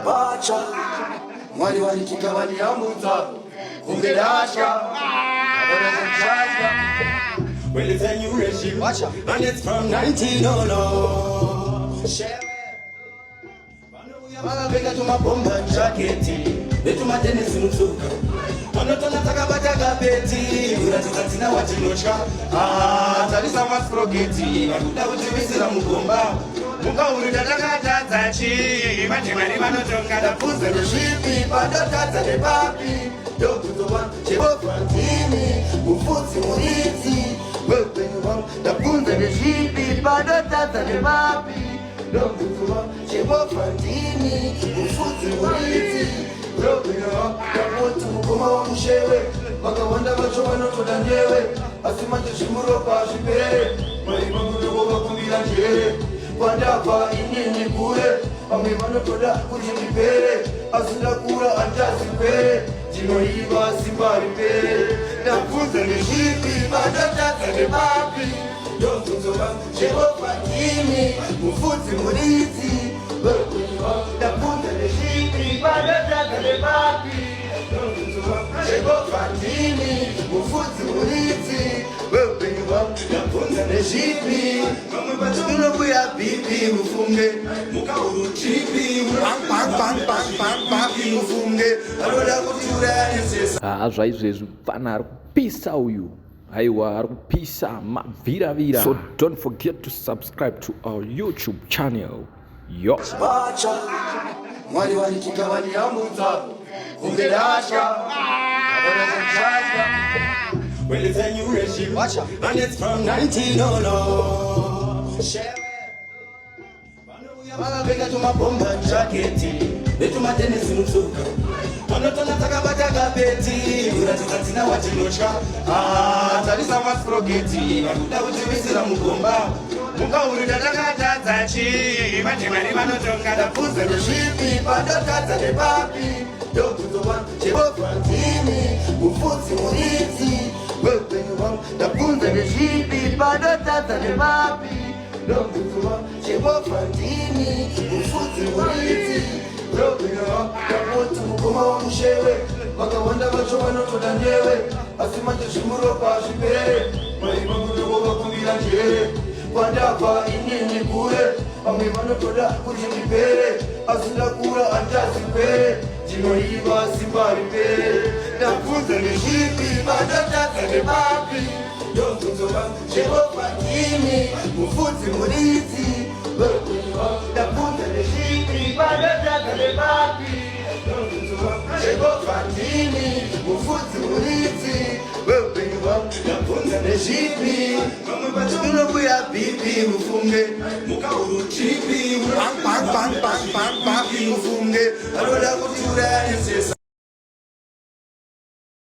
Bacha mwali walikikawani ya muta Kungedasha Well, it's a new regime and it's from 1900. Bega tumabomba jaketi betuma tenisi msuka anotona takabata gapeti uratizatina watinosha talisa masprogeti akuda kutivizira mugomba mukaurida takatadza chi majemari vanotonga dafuze nezvipi padotadza nepapi ndokuzova chevofantini mufudzi muridzi weupenyu hwangu ndafunze nezvipi padotadza nepapi ndokuzova chevofantini mufudzi muridzi weupenyu hwangu ndamuti mukoma wamushewe vakawanda vacho vanotoda ndewe asi manje zvimuropa zvipere maivangurevo vakumbira njere pandabva inini kure vamwe vanotoda kuti ndipere asi ndakura handazipere ndinoiva simba ripere ndabvunza nezvipi vandotadza nepapi ndobvunzova chevofantini mufudzi muridzi ndabvunza nezvipi vandotadza nepapi ndobvunzova chevofantini mufudzi muridzi weupenyu hwangu ndabvunza nezvipi vamwe vachinobuya bhipi mufunge mukaurutipi mufunge vanoda kuti urayanisesa zvaizvezvi fana ari kupisa uyu haiwa ari kupisa mavhiravira. So don't forget to subscribe to our YouTube channel. Yo Bacha mwali walikikawani ya muta Kungedasha Well, it's a new regime and it's from 1900. Bega tumabomba jaketi betuma tenisi msuka anotona takabata gapeti uratizatina watinosha talisa masprogeti akuda kutivizira mugomba mukaurida takatadza chi majemari vanotonga dafuze nezvipi padotadza nepapi ndokuzova chevofantini mufudzi muridzi weupenyu hwangu ndabvunza nezvipi padotadza nepapi ndokuzova chevofantini mufudzi muridzi weupenyu hwangu ndamuti mukoma wamushewe vakawanda vacho vanotoda ndewe asi manje zvimuropa zvipere maivangurevo vakumbira njere pandabva inini kure vamwe vanotoda kuti ndipere asi ndakura handazipere ndinoiva simba ripere ndabvunza nezvipi vandotadza nepapi ndobvunzova chevofantini mufudzi muridzi ndabvunza nezvipi vandotadza nepapi ndobvunzova chevofantini mufudzi muridzi weupenyu hwangu ndabvunza nezvipi vamwe vachinobuya bhipi mufunge mukaurutipi mufunge vanoda kuti urayanisesa